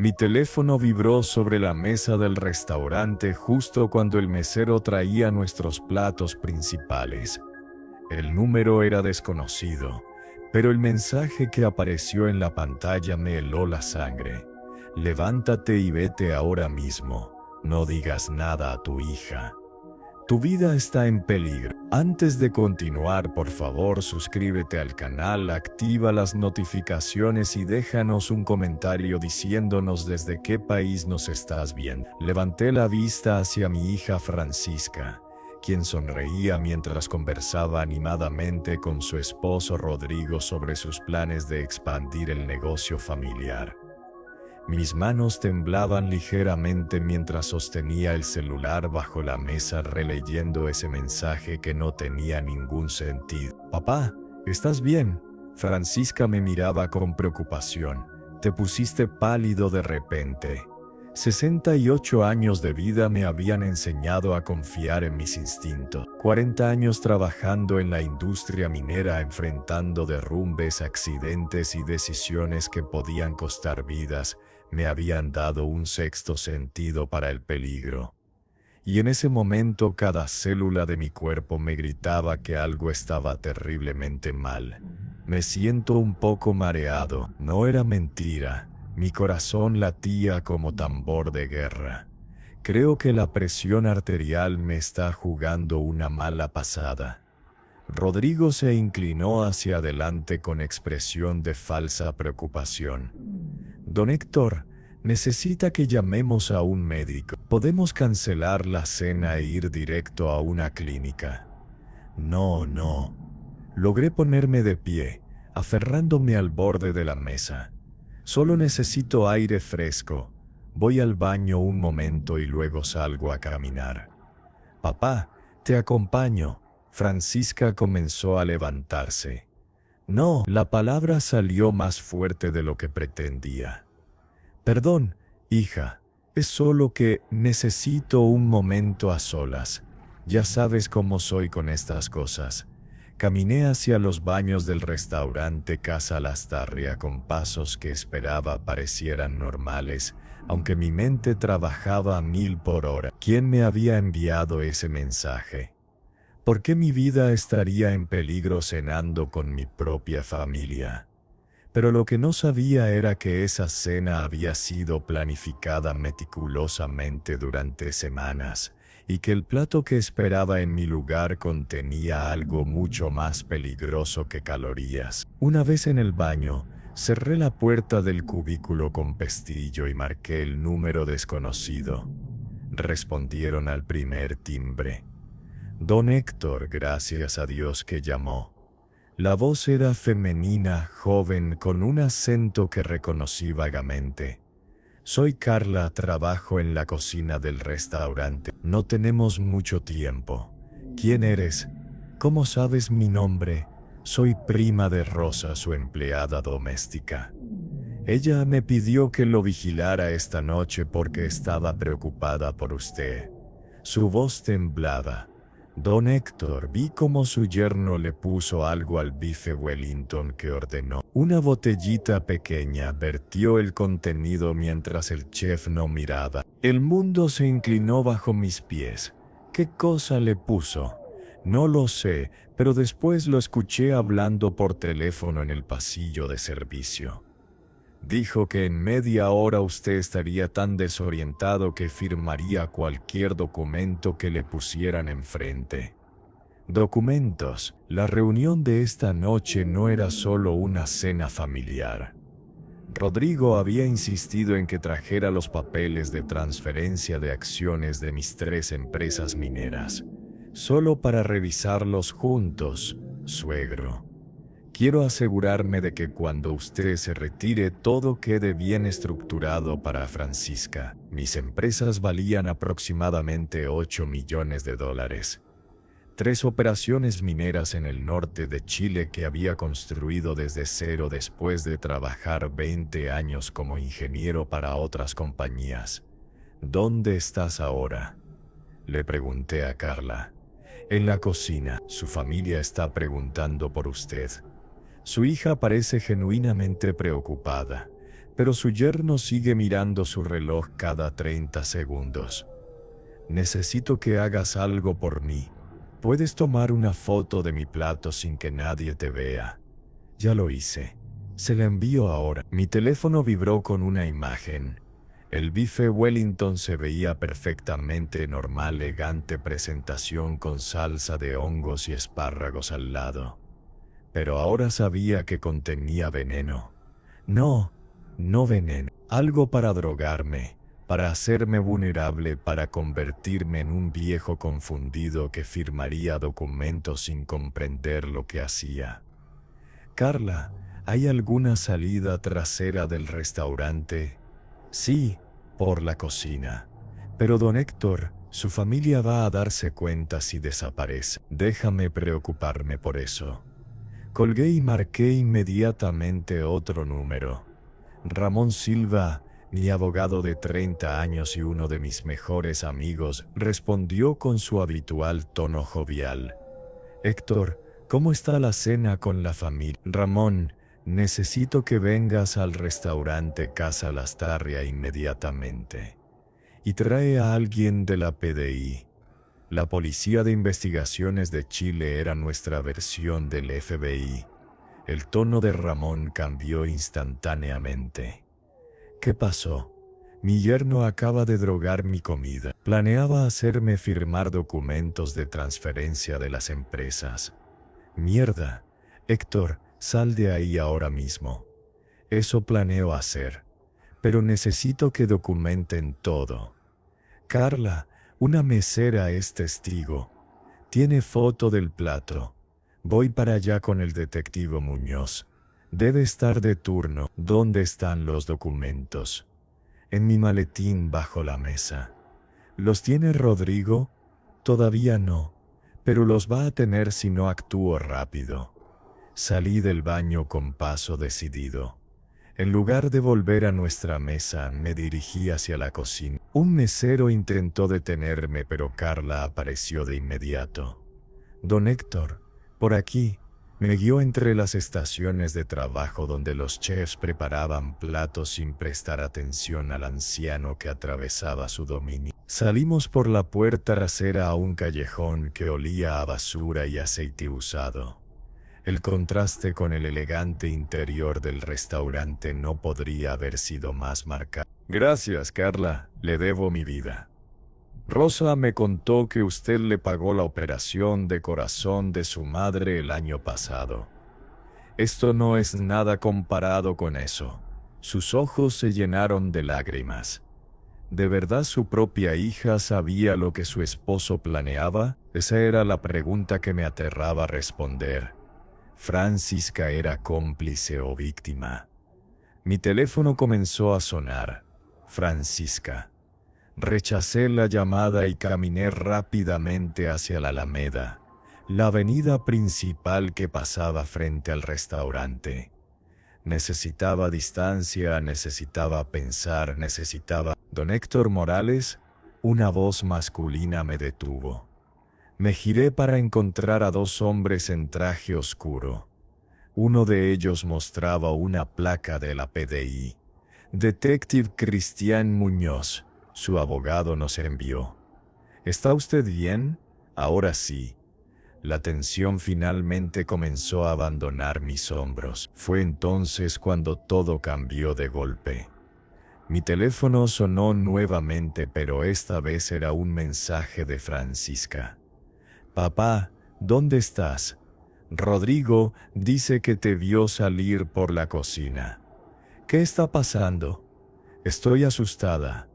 Mi teléfono vibró sobre la mesa del restaurante justo cuando el mesero traía nuestros platos principales. El número era desconocido, pero el mensaje que apareció en la pantalla me heló la sangre. Levántate y vete ahora mismo. No digas nada a tu hija. Tu vida está en peligro. Antes de continuar, por favor, suscríbete al canal, activa las notificaciones y déjanos un comentario diciéndonos desde qué país nos estás viendo. Levanté la vista hacia mi hija Francisca, quien sonreía mientras conversaba animadamente con su esposo Rodrigo sobre sus planes de expandir el negocio familiar. Mis manos temblaban ligeramente mientras sostenía el celular bajo la mesa releyendo ese mensaje que no tenía ningún sentido. «Papá, ¿estás bien?». Francisca me miraba con preocupación. «Te pusiste pálido de repente». 68 años de vida me habían enseñado a confiar en mis instintos. 40 años trabajando en la industria minera, enfrentando derrumbes, accidentes y decisiones que podían costar vidas, me habían dado un sexto sentido para el peligro. Y en ese momento cada célula de mi cuerpo me gritaba que algo estaba terriblemente mal. Me siento un poco mareado. No era mentira. Mi corazón latía como tambor de guerra. Creo que la presión arterial me está jugando una mala pasada. Rodrigo se inclinó hacia adelante con expresión de falsa preocupación. «Don Héctor, necesita que llamemos a un médico. Podemos cancelar la cena e ir directo a una clínica». «No». Logré ponerme de pie, aferrándome al borde de la mesa. «Solo necesito aire fresco. Voy al baño un momento y luego salgo a caminar». «Papá, te acompaño». Francisca comenzó a levantarse. «No». La palabra salió más fuerte de lo que pretendía. «Perdón, hija. Es solo que necesito un momento a solas. Ya sabes cómo soy con estas cosas». Caminé hacia los baños del restaurante Casa Lastarria con pasos que esperaba parecieran normales, aunque mi mente trabajaba a 1000 por hora. ¿Quién me había enviado ese mensaje? ¿Por qué mi vida estaría en peligro cenando con mi propia familia? Pero lo que no sabía era que esa cena había sido planificada meticulosamente durante semanas, y que el plato que esperaba en mi lugar contenía algo mucho más peligroso que calorías. Una vez en el baño, cerré la puerta del cubículo con pestillo y marqué el número desconocido. Respondieron al primer timbre. «Don Héctor, gracias a Dios que llamó». La voz era femenina, joven, con un acento que reconocí vagamente. «Soy Carla, trabajo en la cocina del restaurante. No tenemos mucho tiempo». «¿Quién eres? ¿Cómo sabes mi nombre?» «Soy prima de Rosa, su empleada doméstica. Ella me pidió que lo vigilara esta noche porque estaba preocupada por usted». Su voz temblaba. «Don Héctor», vi cómo su yerno le puso algo al bife Wellington que ordenó. Una botellita pequeña, vertió el contenido mientras el chef no miraba. El mundo se inclinó bajo mis pies. ¿Qué cosa le puso? No lo sé, pero después lo escuché hablando por teléfono en el pasillo de servicio. Dijo que en media hora usted estaría tan desorientado que firmaría cualquier documento que le pusieran enfrente. Documentos. La reunión de esta noche no era solo una cena familiar. Rodrigo había insistido en que trajera los papeles de transferencia de acciones de mis 3 empresas mineras. Solo para revisarlos juntos, suegro. Quiero asegurarme de que cuando usted se retire todo quede bien estructurado para Francisca. Mis empresas valían aproximadamente $8 millones. 3 operaciones mineras en el norte de Chile que había construido desde cero después de trabajar 20 años como ingeniero para otras compañías. ¿Dónde estás ahora?, le pregunté a Carla. En la cocina. Su familia está preguntando por usted. Su hija parece genuinamente preocupada. pero su yerno sigue mirando su reloj cada 30 segundos. Necesito que hagas algo por mí. ¿Puedes tomar una foto de mi plato sin que nadie te vea? Ya lo hice. Se la envío ahora. Mi teléfono vibró con una imagen. El bife Wellington se veía perfectamente normal, elegante presentación con salsa de hongos y espárragos al lado. Pero ahora sabía que contenía veneno. No veneno. Algo para drogarme, para hacerme vulnerable, para convertirme en un viejo confundido que firmaría documentos sin comprender lo que hacía. Carla, ¿hay alguna salida trasera del restaurante? Sí, por la cocina. Pero don Héctor, su familia va a darse cuenta si desaparece. Déjame preocuparme por eso. Colgué y marqué inmediatamente otro número. Ramón Silva, mi abogado de 30 años y uno de mis mejores amigos, respondió con su habitual tono jovial. Héctor, ¿cómo está la cena con la familia? Ramón, necesito que vengas al restaurante Casa Lastarria inmediatamente. Y trae a alguien de la PDI. La Policía de Investigaciones de Chile era nuestra versión del FBI. El tono de Ramón cambió instantáneamente. ¿Qué pasó? Mi yerno acaba de drogar mi comida. Planeaba hacerme firmar documentos de transferencia de las empresas. Mierda. Héctor, sal de ahí ahora mismo. Eso planeo hacer. Pero necesito que documenten todo. Carla, una mesera es testigo. Tiene foto del plato. Voy para allá con el detective Muñoz. Debe estar de turno. ¿Dónde están los documentos? En mi maletín bajo la mesa. ¿Los tiene Rodrigo? Todavía no, pero los va a tener si no actúo rápido. Salí del baño con paso decidido. En lugar de volver a nuestra mesa, me dirigí hacia la cocina. Un mesero intentó detenerme, pero Carla apareció de inmediato. Don Héctor, por aquí. Me guió entre las estaciones de trabajo donde los chefs preparaban platos sin prestar atención al anciano que atravesaba su dominio. Salimos por la puerta trasera a un callejón que olía a basura y aceite usado. El contraste con el elegante interior del restaurante no podría haber sido más marcado. Gracias, Carla, le debo mi vida. Rosa me contó que usted le pagó la operación de corazón de su madre el año pasado. Esto no es nada comparado con eso. Sus ojos se llenaron de lágrimas. ¿De verdad su propia hija sabía lo que su esposo planeaba? Esa era la pregunta que me aterraba responder. ¿Francisca era cómplice o víctima? Mi teléfono comenzó a sonar. Francisca. Rechacé la llamada y caminé rápidamente hacia la Alameda, la avenida principal que pasaba frente al restaurante. Necesitaba distancia, necesitaba pensar, necesitaba... Don Héctor Morales, una voz masculina me detuvo. Me giré para encontrar a dos hombres en traje oscuro. Uno de ellos mostraba una placa de la PDI. Detective Cristian Muñoz. Su abogado nos envió. ¿Está usted bien? Ahora sí. La tensión finalmente comenzó a abandonar mis hombros. Fue entonces cuando todo cambió de golpe. Mi teléfono sonó nuevamente, pero esta vez era un mensaje de Francisca. Papá, ¿dónde estás? Rodrigo dice que te vio salir por la cocina. ¿Qué está pasando? Estoy asustada.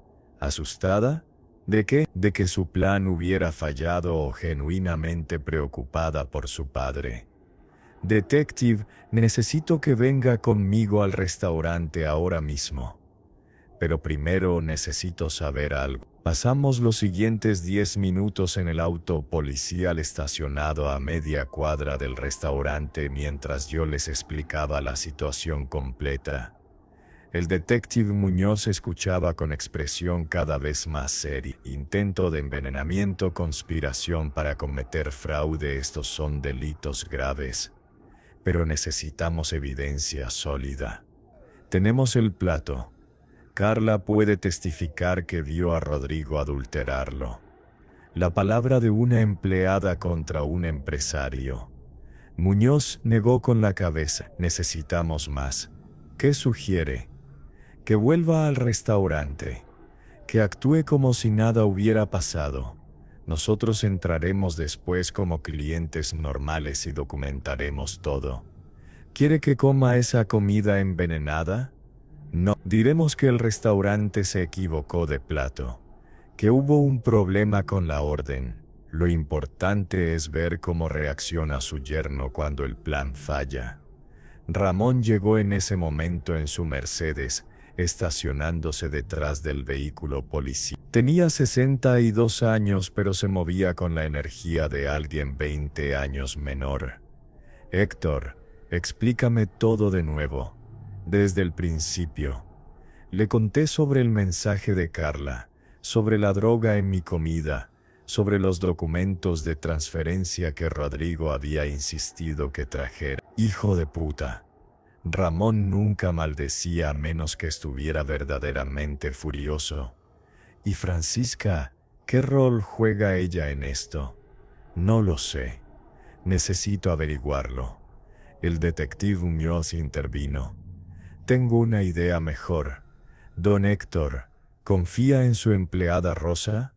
¿Asustada? ¿De qué? ¿De que su plan hubiera fallado o genuinamente preocupada por su padre? Detective, necesito que venga conmigo al restaurante ahora mismo. Pero primero necesito saber algo. Pasamos los siguientes 10 minutos en el auto policial estacionado a media cuadra del restaurante mientras yo les explicaba la situación completa. El detective Muñoz escuchaba con expresión cada vez más seria. Intento de envenenamiento, conspiración para cometer fraude, estos son delitos graves. Pero necesitamos evidencia sólida. Tenemos el plato. Carla puede testificar que vio a Rodrigo adulterarlo. La palabra de una empleada contra un empresario. Muñoz negó con la cabeza. Necesitamos más. ¿Qué sugiere? Que vuelva al restaurante. Que actúe como si nada hubiera pasado. Nosotros entraremos después como clientes normales y documentaremos todo. ¿Quiere que coma esa comida envenenada? No. Diremos que el restaurante se equivocó de plato. Que hubo un problema con la orden. Lo importante es ver cómo reacciona su yerno cuando el plan falla. Ramón llegó en ese momento en su Mercedes, estacionándose detrás del vehículo policial. Tenía 62 años, pero se movía con la energía de alguien 20 años menor. Héctor, explícame todo de nuevo, desde el principio. Le conté sobre el mensaje de Carla, sobre la droga en mi comida, sobre los documentos de transferencia que Rodrigo había insistido que trajera. Hijo de puta. Ramón nunca maldecía a menos que estuviera verdaderamente furioso. ¿Y Francisca? ¿Qué rol juega ella en esto? No lo sé. Necesito averiguarlo. El detective Muñoz intervino. Tengo una idea mejor. Don Héctor, ¿confía en su empleada Rosa?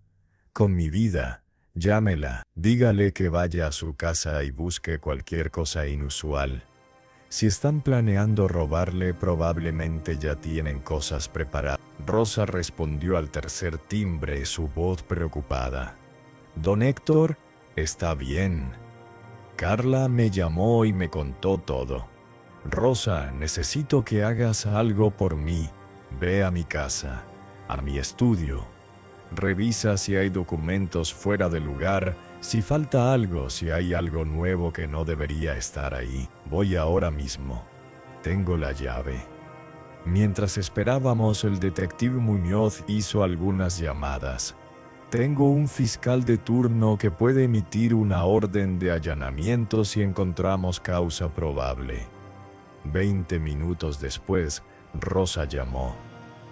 Con mi vida, llámela. Dígale que vaya a su casa y busque cualquier cosa inusual. Si están planeando robarle, probablemente ya tienen cosas preparadas. Rosa respondió al tercer timbre, su voz preocupada. Don Héctor, está bien. Carla me llamó y me contó todo. Rosa, necesito que hagas algo por mí. Ve a mi casa, a mi estudio. Revisa si hay documentos fuera de lugar, si falta algo, si hay algo nuevo que no debería estar ahí. Voy ahora mismo. Tengo la llave. Mientras esperábamos, el detective Muñoz hizo algunas llamadas. Tengo un fiscal de turno que puede emitir una orden de allanamiento si encontramos causa probable. 20 minutos después, Rosa llamó.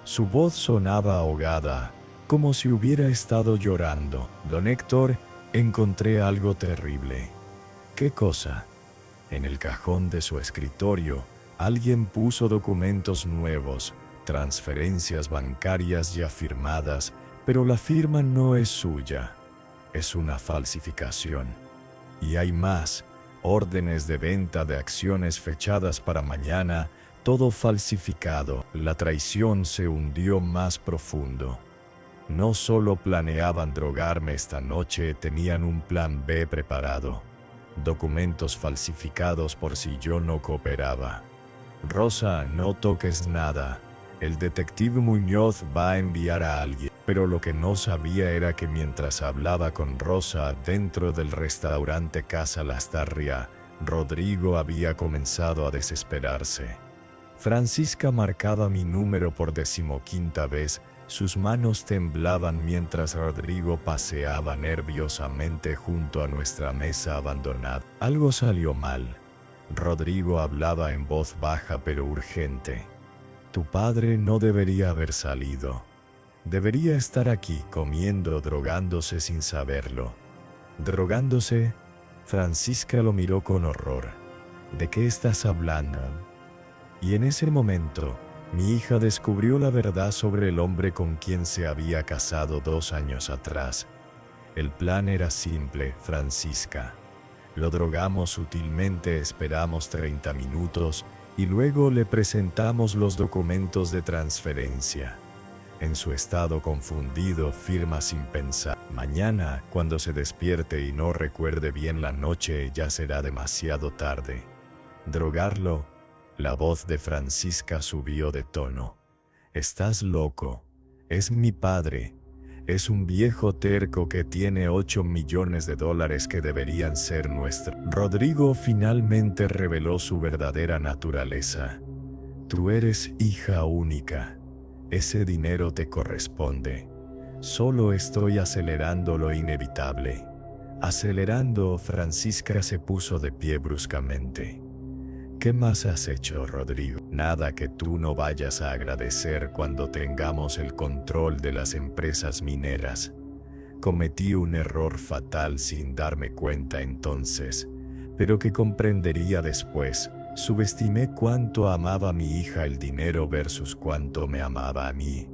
Su voz sonaba ahogada, como si hubiera estado llorando. Don Héctor, encontré algo terrible. ¿Qué cosa? En el cajón de su escritorio, alguien puso documentos nuevos, transferencias bancarias ya firmadas, pero la firma no es suya. Es una falsificación. Y hay más, órdenes de venta de acciones fechadas para mañana, todo falsificado. La traición se hundió más profundo. No solo planeaban drogarme esta noche, tenían un plan B preparado. Documentos falsificados por si yo no cooperaba. Rosa, no toques nada. El detective Muñoz va a enviar a alguien. Pero lo que no sabía era que mientras hablaba con Rosa dentro del restaurante Casa Lastarria, Rodrigo había comenzado a desesperarse. Francisca marcaba mi número por 15ª vez. Sus manos temblaban mientras Rodrigo paseaba nerviosamente junto a nuestra mesa abandonada. Algo salió mal. Rodrigo hablaba en voz baja pero urgente. Tu padre no debería haber salido. Debería estar aquí comiendo, drogándose sin saberlo. ¿Drogándose? Francisca lo miró con horror. ¿De qué estás hablando? Y en ese momento, mi hija descubrió la verdad sobre el hombre con quien se había casado 2 años atrás. El plan era simple, Francisca. Lo drogamos sutilmente, esperamos 30 minutos y luego le presentamos los documentos de transferencia. En su estado confundido, firma sin pensar. Mañana, cuando se despierte y no recuerde bien la noche, ya será demasiado tarde. ¿Drogarlo? La voz de Francisca subió de tono. Estás loco. Es mi padre. Es un viejo terco que tiene $8 millones que deberían ser nuestros. Rodrigo finalmente reveló su verdadera naturaleza. Tú eres hija única. Ese dinero te corresponde. Solo estoy acelerando lo inevitable. Acelerando, Francisca se puso de pie bruscamente. ¿Qué más has hecho, Rodrigo? Nada que tú no vayas a agradecer cuando tengamos el control de las empresas mineras. Cometí un error fatal sin darme cuenta entonces, pero que comprendería después. Subestimé cuánto amaba a mi hija el dinero versus cuánto me amaba a mí.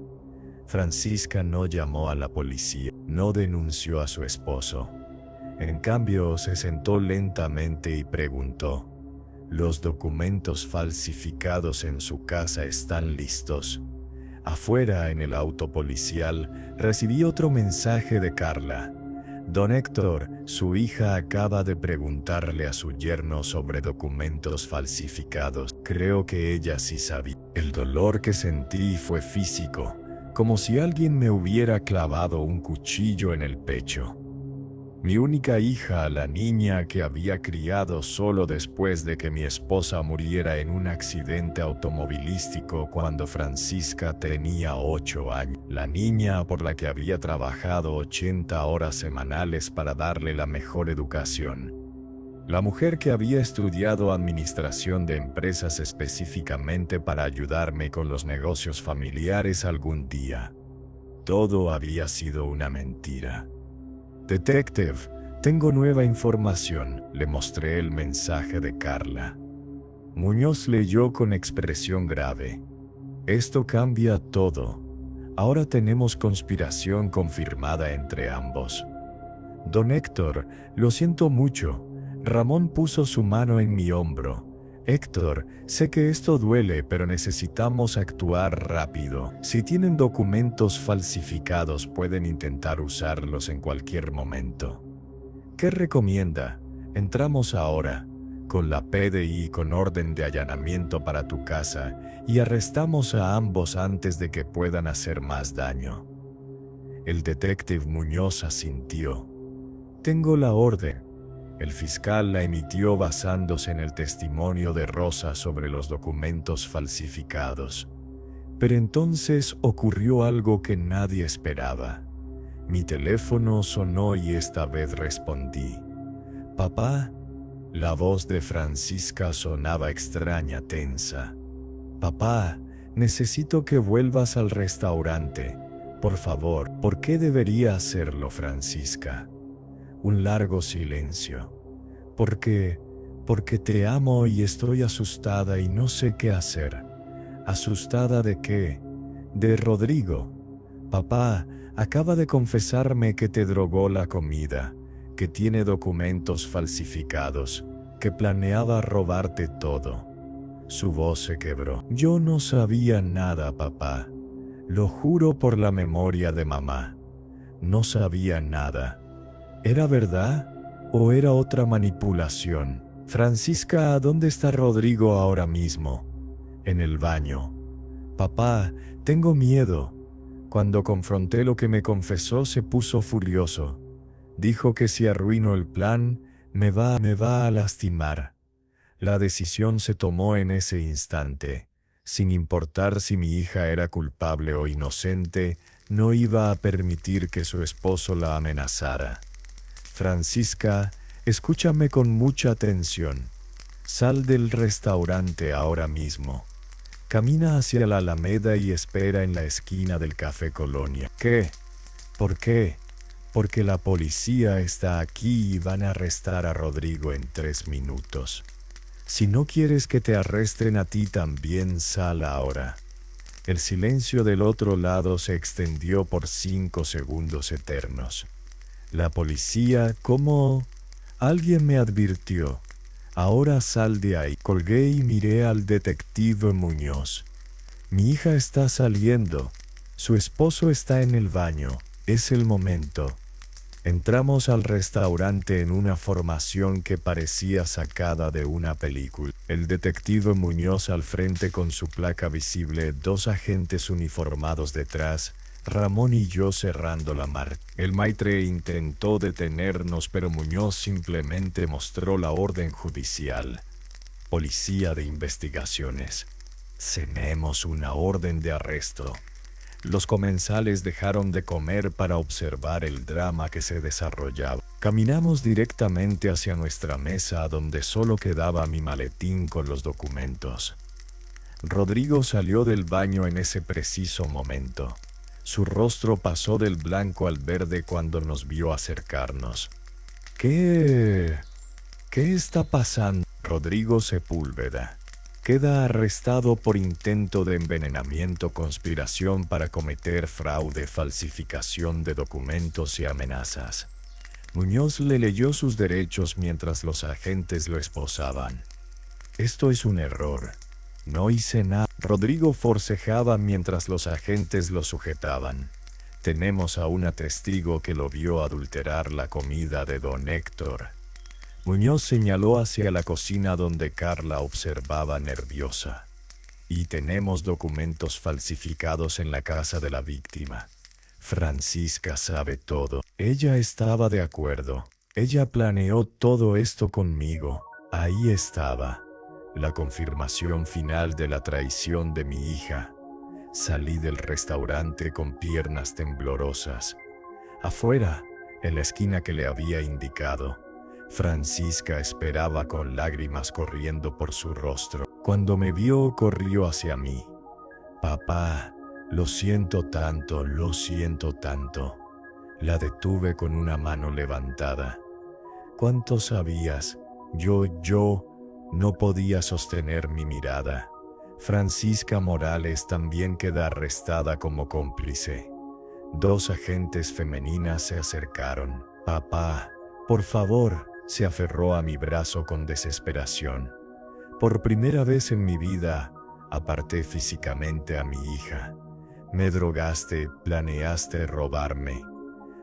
Francisca no llamó a la policía, no denunció a su esposo. En cambio, se sentó lentamente y preguntó: ¿los documentos falsificados en su casa están listos? Afuera, en el auto policial, recibí otro mensaje de Carla. Don Héctor, su hija acaba de preguntarle a su yerno sobre documentos falsificados. Creo que ella sí sabía. El dolor que sentí fue físico, como si alguien me hubiera clavado un cuchillo en el pecho. Mi única hija, la niña que había criado solo después de que mi esposa muriera en un accidente automovilístico cuando Francisca tenía 8 años. La niña por la que había trabajado 80 horas semanales para darle la mejor educación. La mujer que había estudiado administración de empresas específicamente para ayudarme con los negocios familiares algún día. Todo había sido una mentira. Detective, tengo nueva información, le mostré el mensaje de Carla. Muñoz leyó con expresión grave. Esto cambia todo. Ahora tenemos conspiración confirmada entre ambos. Don Héctor, lo siento mucho. Ramón puso su mano en mi hombro. Héctor, sé que esto duele, pero necesitamos actuar rápido. Si tienen documentos falsificados, pueden intentar usarlos en cualquier momento. ¿Qué recomienda? Entramos ahora, con la PDI con orden de allanamiento para tu casa, y arrestamos a ambos antes de que puedan hacer más daño. El detective Muñoz asintió. Tengo la orden. El fiscal la emitió basándose en el testimonio de Rosa sobre los documentos falsificados. Pero entonces ocurrió algo que nadie esperaba. Mi teléfono sonó y esta vez respondí. «Papá». La voz de Francisca sonaba extraña, tensa. «Papá, necesito que vuelvas al restaurante. Por favor». «¿Por qué debería hacerlo, Francisca?» Un largo silencio. Porque te amo y estoy asustada y no sé qué hacer. ¿Asustada de qué? De Rodrigo. Papá, acaba de confesarme que te drogó la comida, que tiene documentos falsificados, que planeaba robarte todo. Su voz se quebró. Yo no sabía nada, papá. Lo juro por la memoria de mamá. No sabía nada. ¿Era verdad o era otra manipulación? Francisca, ¿dónde está Rodrigo ahora mismo? En el baño. Papá, tengo miedo. Cuando confronté lo que me confesó, se puso furioso. Dijo que si arruino el plan, me va a lastimar. La decisión se tomó en ese instante. Sin importar si mi hija era culpable o inocente, no iba a permitir que su esposo la amenazara. Francisca, escúchame con mucha atención. Sal del restaurante ahora mismo. Camina hacia la Alameda y espera en la esquina del Café Colonia. ¿Qué? ¿Por qué? Porque la policía está aquí y van a arrestar a Rodrigo en 3 minutos. Si no quieres que te arresten a ti también, sal ahora. El silencio del otro lado se extendió por 5 segundos eternos. La policía, ¿cómo? Alguien me advirtió. Ahora sal de ahí. Colgué y miré al detective Muñoz. Mi hija está saliendo. Su esposo está en el baño. Es el momento. Entramos al restaurante en una formación que parecía sacada de una película. El detective Muñoz al frente con su placa visible, 2 agentes uniformados detrás, Ramón y yo cerrando la marcha. El maitre intentó detenernos, pero Muñoz simplemente mostró la orden judicial. Policía de Investigaciones. Tenemos una orden de arresto. Los comensales dejaron de comer para observar el drama que se desarrollaba. Caminamos directamente hacia nuestra mesa donde solo quedaba mi maletín con los documentos. Rodrigo salió del baño en ese preciso momento. Su rostro pasó del blanco al verde cuando nos vio acercarnos. ¿Qué está pasando? Rodrigo Sepúlveda queda arrestado por intento de envenenamiento, conspiración para cometer fraude, falsificación de documentos y amenazas. Muñoz le leyó sus derechos mientras los agentes lo esposaban. Esto es un error. No hice nada. Rodrigo forcejeaba mientras los agentes lo sujetaban. Tenemos a una testigo que lo vio adulterar la comida de don Héctor. Muñoz señaló hacia la cocina donde Carla observaba nerviosa. Y tenemos documentos falsificados en la casa de la víctima. Francisca sabe todo. Ella estaba de acuerdo. Ella planeó todo esto conmigo. Ahí estaba. La confirmación final de la traición de mi hija. Salí del restaurante con piernas temblorosas. Afuera, en la esquina que le había indicado, Francisca esperaba con lágrimas corriendo por su rostro. Cuando me vio, corrió hacia mí. Papá, lo siento tanto, lo siento tanto. La detuve con una mano levantada. ¿Cuánto sabías? Yo no podía sostener mi mirada. Francisca Morales también queda arrestada como cómplice. 2 agentes femeninas se acercaron. Papá, por favor, se aferró a mi brazo con desesperación. Por primera vez en mi vida, aparté físicamente a mi hija. Me drogaste, planeaste robarme.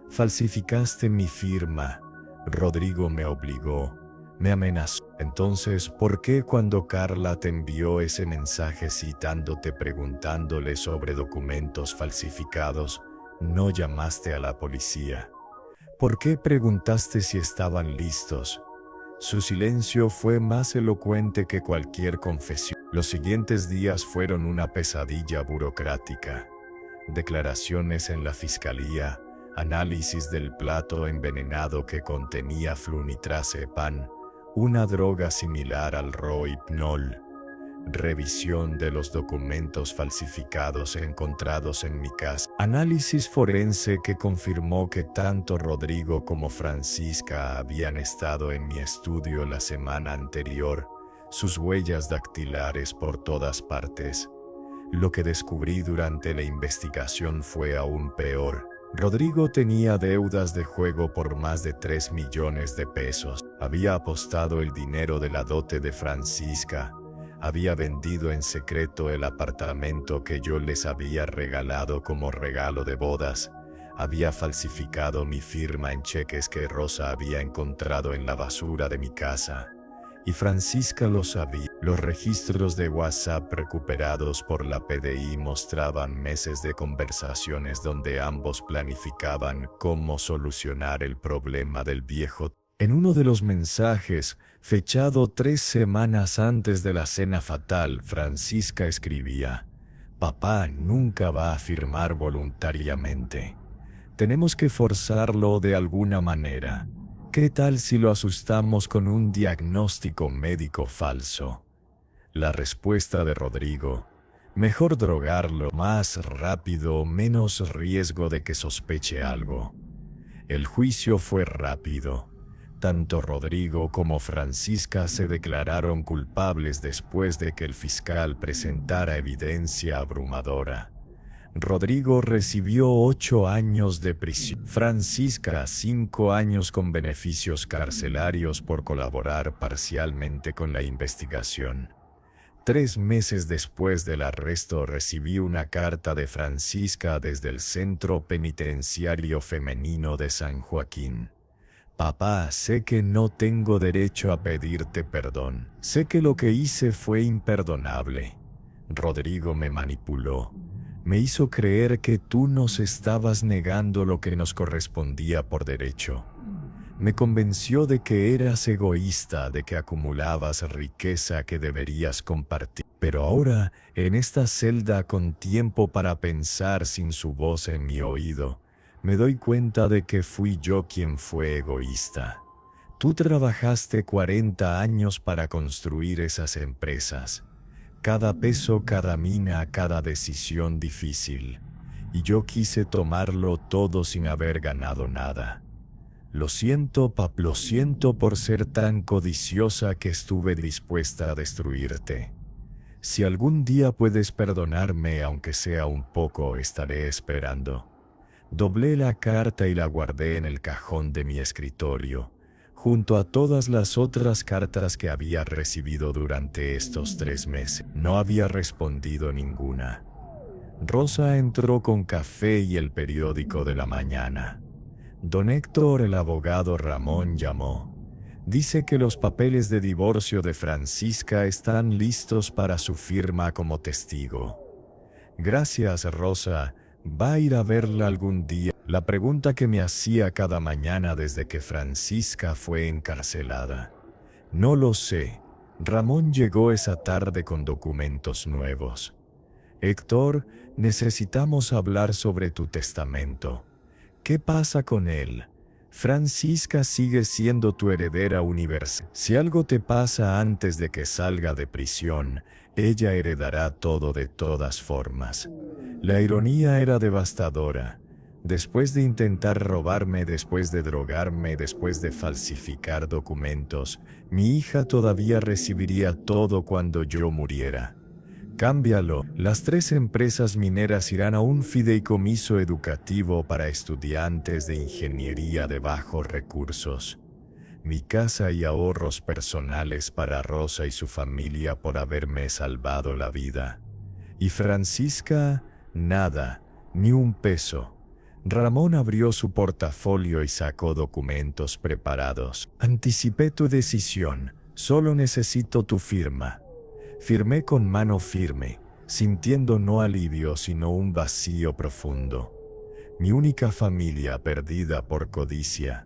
Falsificaste mi firma. Rodrigo me obligó, me amenazó. Entonces, ¿por qué cuando Carla te envió ese mensaje citándote preguntándole sobre documentos falsificados, no llamaste a la policía? ¿Por qué preguntaste si estaban listos? Su silencio fue más elocuente que cualquier confesión. Los siguientes días fueron una pesadilla burocrática. Declaraciones en la fiscalía, análisis del plato envenenado que contenía flunitrazepam, una droga similar al rohypnol, revisión de los documentos falsificados encontrados en mi casa, análisis forense que confirmó que tanto Rodrigo como Francisca habían estado en mi estudio la semana anterior, sus huellas dactilares por todas partes. Lo que descubrí durante la investigación fue aún peor. Rodrigo tenía deudas de juego por más de 3 millones de pesos. Había apostado el dinero de la dote de Francisca. Había vendido en secreto el apartamento que yo les había regalado como regalo de bodas. Había falsificado mi firma en cheques que Rosa había encontrado en la basura de mi casa. Y Francisca lo sabía. Los registros de WhatsApp recuperados por la PDI mostraban meses de conversaciones donde ambos planificaban cómo solucionar el problema del viejo. En uno de los mensajes, fechado 3 semanas antes de la cena fatal, Francisca escribía: «Papá nunca va a firmar voluntariamente. Tenemos que forzarlo de alguna manera. ¿Qué tal si lo asustamos con un diagnóstico médico falso?» La respuesta de Rodrigo: «Mejor drogarlo, más rápido, menos riesgo de que sospeche algo». El juicio fue rápido. Tanto Rodrigo como Francisca se declararon culpables después de que el fiscal presentara evidencia abrumadora. Rodrigo recibió 8 años de prisión. Francisca 5 años con beneficios carcelarios por colaborar parcialmente con la investigación. 3 meses después del arresto recibí una carta de Francisca desde el Centro Penitenciario Femenino de San Joaquín. «Papá, sé que no tengo derecho a pedirte perdón. Sé que lo que hice fue imperdonable. Rodrigo me manipuló. Me hizo creer que tú nos estabas negando lo que nos correspondía por derecho. Me convenció de que eras egoísta, de que acumulabas riqueza que deberías compartir. Pero ahora, en esta celda con tiempo para pensar sin su voz en mi oído, me doy cuenta de que fui yo quien fue egoísta. Tú trabajaste 40 años para construir esas empresas. Cada peso, cada mina, cada decisión difícil. Y yo quise tomarlo todo sin haber ganado nada. Lo siento, pap, lo siento por ser tan codiciosa que estuve dispuesta a destruirte. Si algún día puedes perdonarme, aunque sea un poco, estaré esperando. Doblé la carta y la guardé en el cajón de mi escritorio, junto a todas las otras cartas que había recibido durante estos 3 meses. No había respondido ninguna. Rosa entró con café y el periódico de la mañana. Don Héctor, el abogado Ramón, llamó. Dice que los papeles de divorcio de Francisca están listos para su firma como testigo. Gracias, Rosa. ¿Va a ir a verla algún día? La pregunta que me hacía cada mañana desde que Francisca fue encarcelada. No lo sé. Ramón llegó esa tarde con documentos nuevos. Héctor, necesitamos hablar sobre tu testamento. ¿Qué pasa con él? Francisca sigue siendo tu heredera universal. Si algo te pasa antes de que salga de prisión, ella heredará todo de todas formas. La ironía era devastadora. Después de intentar robarme, después de drogarme, después de falsificar documentos, mi hija todavía recibiría todo cuando yo muriera. Cámbialo. Las 3 empresas mineras irán a un fideicomiso educativo para estudiantes de ingeniería de bajos recursos. Mi casa y ahorros personales para Rosa y su familia por haberme salvado la vida. Y Francisca, nada, ni un peso. Ramón abrió su portafolio y sacó documentos preparados. Anticipé tu decisión. Solo necesito tu firma. Firmé con mano firme, sintiendo no alivio sino un vacío profundo. Mi única familia perdida por codicia.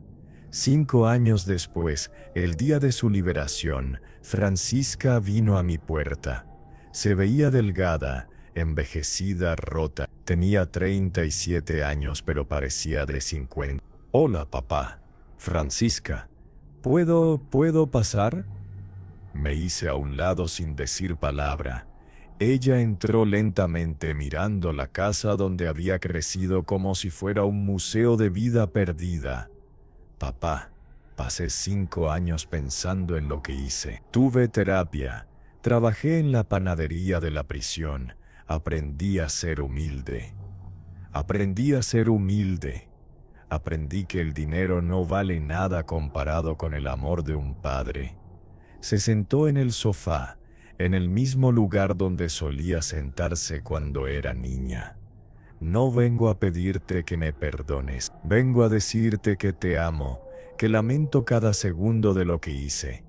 5 años después, el día de su liberación, Francisca vino a mi puerta. Se veía delgada, envejecida, rota. Tenía 37 años, pero parecía de 50. Hola, papá. Francisca, ¿puedo pasar? Me hice a un lado sin decir palabra. Ella entró lentamente mirando la casa donde había crecido como si fuera un museo de vida perdida. Papá, pasé 5 años pensando en lo que hice. Tuve terapia, trabajé en la panadería de la prisión, aprendí a ser humilde. Aprendí que el dinero no vale nada comparado con el amor de un padre. Se sentó en el sofá, en el mismo lugar donde solía sentarse cuando era niña. No vengo a pedirte que me perdones, vengo a decirte que te amo, que lamento cada segundo de lo que hice,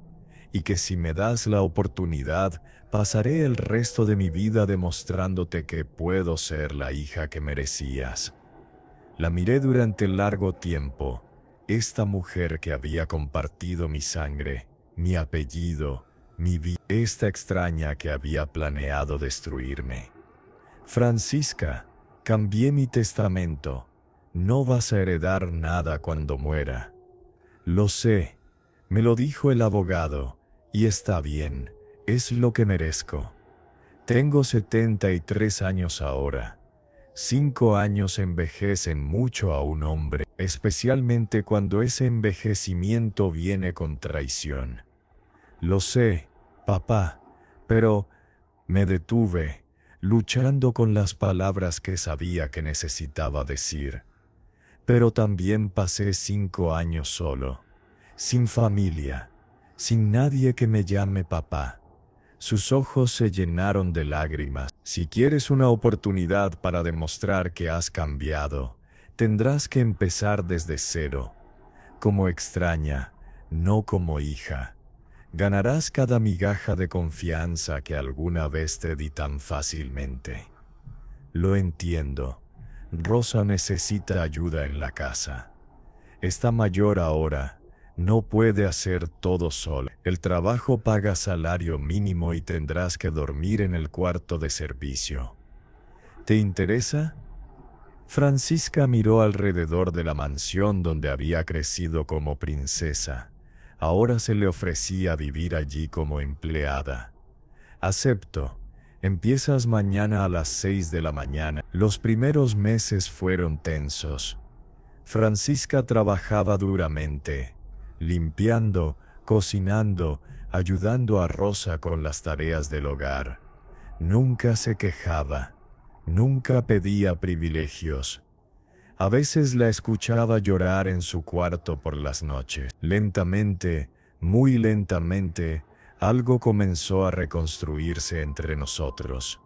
y que si me das la oportunidad, pasaré el resto de mi vida demostrándote que puedo ser la hija que merecías. La miré durante largo tiempo, esta mujer que había compartido mi sangre, mi apellido, mi vida, esta extraña que había planeado destruirme. Francisca, cambié mi testamento. No vas a heredar nada cuando muera. Lo sé, me lo dijo el abogado, y está bien, es lo que merezco. Tengo 73 años ahora. 5 años envejecen mucho a un hombre, especialmente cuando ese envejecimiento viene con traición. Lo sé, papá, pero me detuve, luchando con las palabras que sabía que necesitaba decir. Pero también pasé 5 años solo, sin familia, sin nadie que me llame papá. Sus ojos se llenaron de lágrimas. Si quieres una oportunidad para demostrar que has cambiado, tendrás que empezar desde cero. Como extraña, no como hija. Ganarás cada migaja de confianza que alguna vez te di tan fácilmente. Lo entiendo. Rosa necesita ayuda en la casa. Está mayor ahora, No puede hacer todo solo. El trabajo paga salario mínimo y tendrás que dormir en el cuarto de servicio. ¿Te interesa? Francisca miró alrededor de la mansión donde había crecido como princesa. Ahora se le ofrecía vivir allí como empleada. Acepto. Empiezas mañana a las 6 de la mañana. Los primeros meses fueron tensos. Francisca trabajaba duramente, limpiando, cocinando, ayudando a Rosa con las tareas del hogar. Nunca se quejaba, nunca pedía privilegios. A veces la escuchaba llorar en su cuarto por las noches. Lentamente, muy lentamente, algo comenzó a reconstruirse entre nosotros.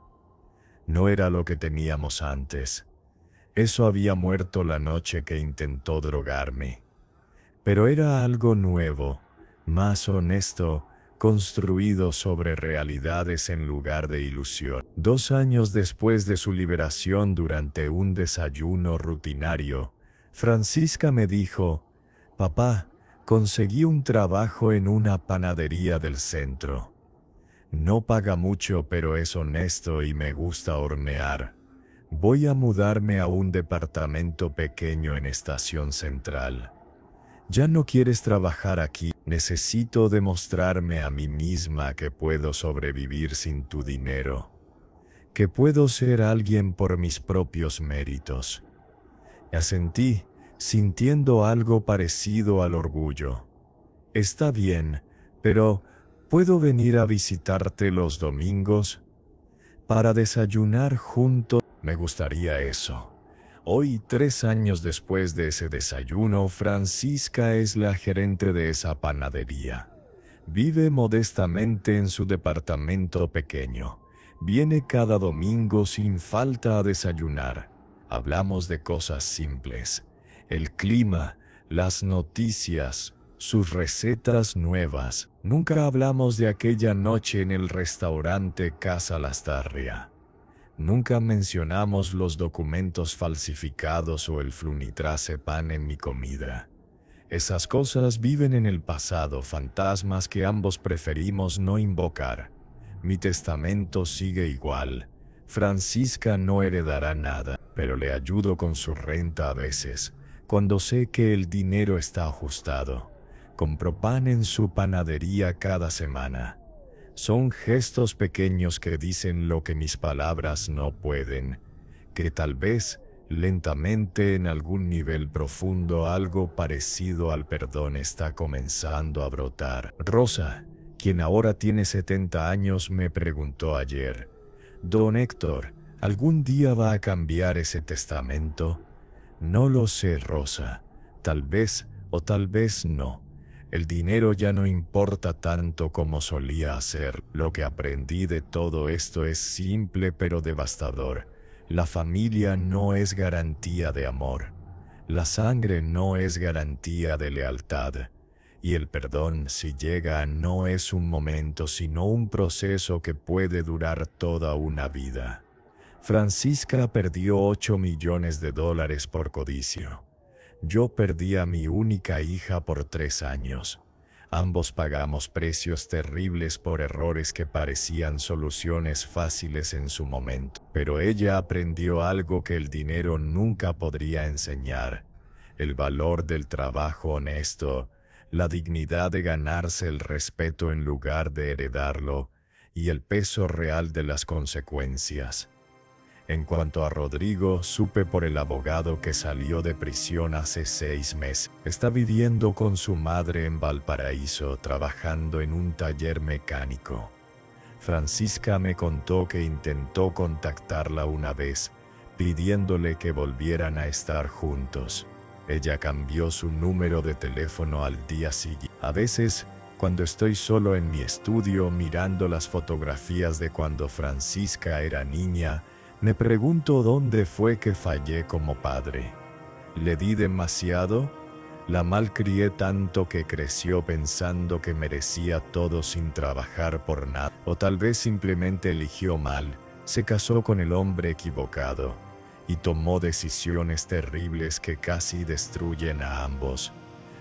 No era lo que teníamos antes. Eso había muerto la noche que intentó drogarme. Pero era algo nuevo, más honesto, construido sobre realidades en lugar de ilusión. 2 años después de su liberación, durante un desayuno rutinario, Francisca me dijo: «Papá, conseguí un trabajo en una panadería del centro. No paga mucho, pero es honesto y me gusta hornear. Voy a mudarme a un departamento pequeño en Estación Central. Ya no quieres trabajar aquí. Necesito demostrarme a mí misma que puedo sobrevivir sin tu dinero, que puedo ser alguien por mis propios méritos». Asentí, sintiendo algo parecido al orgullo. «Está bien, pero ¿puedo venir a visitarte los domingos? Para desayunar juntos». Me gustaría eso. Hoy, 3 años después de ese desayuno, Francisca es la gerente de esa panadería. Vive modestamente en su departamento pequeño. Viene cada domingo sin falta a desayunar. Hablamos de cosas simples: el clima, las noticias, sus recetas nuevas. Nunca hablamos de aquella noche en el restaurante Casa Lastarria. Nunca mencionamos los documentos falsificados o el flunitrazepam en mi comida. Esas cosas viven en el pasado, fantasmas que ambos preferimos no invocar. Mi testamento sigue igual. Francisca no heredará nada, pero le ayudo con su renta a veces, cuando sé que el dinero está ajustado. Compro pan en su panadería cada semana. Son gestos pequeños que dicen lo que mis palabras no pueden, que tal vez, lentamente, en algún nivel profundo, algo parecido al perdón está comenzando a brotar. Rosa, quien ahora tiene 70 años, me preguntó ayer: «Don Héctor, ¿algún día va a cambiar ese testamento?». No lo sé, Rosa. Tal vez o tal vez no. El dinero ya no importa tanto como solía hacer. Lo que aprendí de todo esto es simple pero devastador. La familia no es garantía de amor. La sangre no es garantía de lealtad. Y el perdón, si llega, no es un momento, sino un proceso que puede durar toda una vida. Francisca perdió $8 millones por codicio. Yo perdí a mi única hija por 3 años. Ambos pagamos precios terribles por errores que parecían soluciones fáciles en su momento. Pero ella aprendió algo que el dinero nunca podría enseñar: el valor del trabajo honesto, la dignidad de ganarse el respeto en lugar de heredarlo, y el peso real de las consecuencias. En cuanto a Rodrigo, supe por el abogado que salió de prisión hace 6 meses. Está viviendo con su madre en Valparaíso, trabajando en un taller mecánico. Francisca me contó que intentó contactarla una vez, pidiéndole que volvieran a estar juntos. Ella cambió su número de teléfono al día siguiente. A veces, cuando estoy solo en mi estudio mirando las fotografías de cuando Francisca era niña, me pregunto dónde fue que fallé como padre. ¿Le di demasiado? ¿La malcrié tanto que creció pensando que merecía todo sin trabajar por nada? O tal vez simplemente eligió mal, se casó con el hombre equivocado y tomó decisiones terribles que casi destruyen a ambos.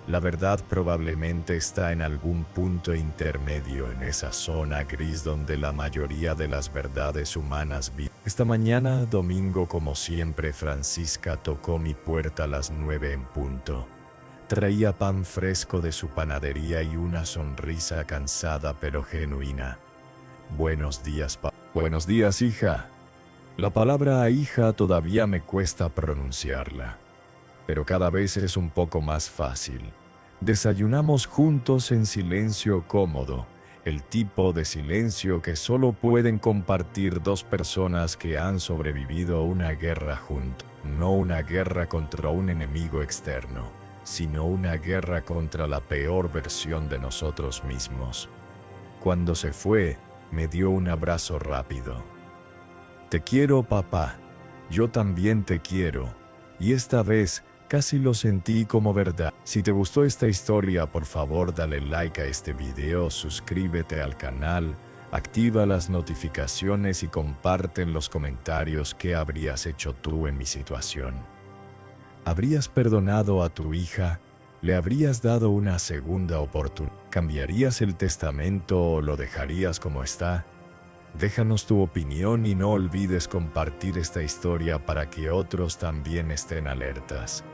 La verdad probablemente está en algún punto intermedio en esa zona gris donde la mayoría de las verdades humanas viven. Esta mañana, domingo, como siempre, Francisca tocó mi puerta a las 9 en punto. Traía pan fresco de su panadería y una sonrisa cansada pero genuina. Buenos días, Buenos días, hija. La palabra hija todavía me cuesta pronunciarla, pero cada vez es un poco más fácil. Desayunamos juntos en silencio cómodo, el tipo de silencio que solo pueden compartir dos personas que han sobrevivido a una guerra juntos. No una guerra contra un enemigo externo, sino una guerra contra la peor versión de nosotros mismos. Cuando se fue, me dio un abrazo rápido. Te quiero, papá. Yo también te quiero. Y esta vez, casi lo sentí como verdad. Si te gustó esta historia, por favor dale like a este video, suscríbete al canal, activa las notificaciones y comparte en los comentarios qué habrías hecho tú en mi situación. ¿Habrías perdonado a tu hija? ¿Le habrías dado una segunda oportunidad? ¿Cambiarías el testamento o lo dejarías como está? Déjanos tu opinión y no olvides compartir esta historia para que otros también estén alertas.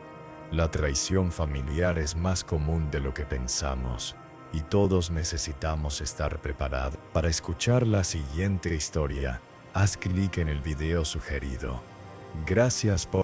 La traición familiar es más común de lo que pensamos, y todos necesitamos estar preparados. Para escuchar la siguiente historia, haz clic en el video sugerido. Gracias por